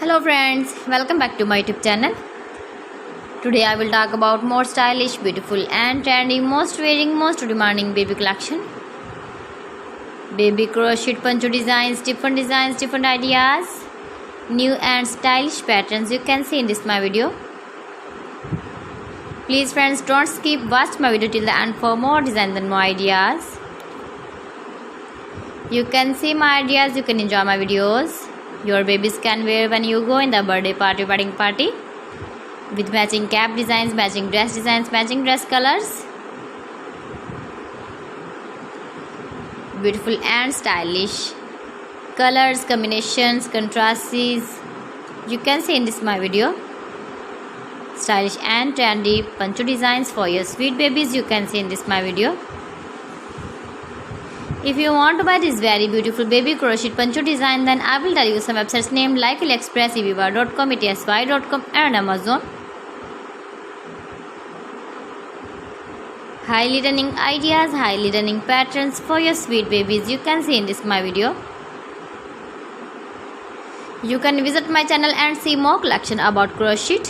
Hello friends, welcome back to my YouTube channel. Today I will talk about more stylish, beautiful and trendy, most wearing, most demanding baby collection. Baby crochet poncho designs, different ideas, new and stylish patterns you can see in this my video. Please friends, don't skip, watch my video till the end for more designs and more ideas. You can see my ideas, you can enjoy my videos. Your babies can wear when you go in the birthday party, wedding party, with matching cap designs, matching dress colors. Beautiful and stylish colors, combinations, contrasts you can see in this my video. Stylish and trendy poncho designs for your sweet babies you can see in this my video. If you want to buy this very beautiful baby crochet poncho design, then I will tell you some websites named like AliExpress, eviva.com, etsy.com and Amazon. Highly running ideas, highly running patterns for your sweet babies you can see in this my video. You can visit my channel and see more collection about crochet,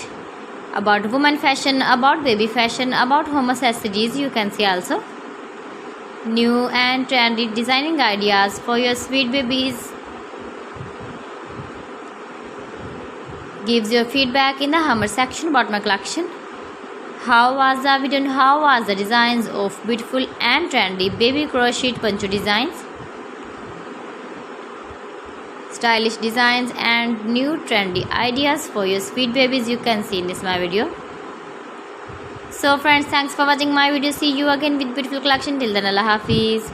about woman fashion, about baby fashion, about home accessories you can see also. New and trendy designing ideas for your sweet babies. Gives your feedback in the comment section about my collection. How was the video and how was the designs of beautiful and trendy baby crochet poncho designs? Stylish designs and new trendy ideas for your sweet babies you can see in this my video. So friends, thanks for watching my video. See you again with beautiful collection. Till then, Allah Hafiz.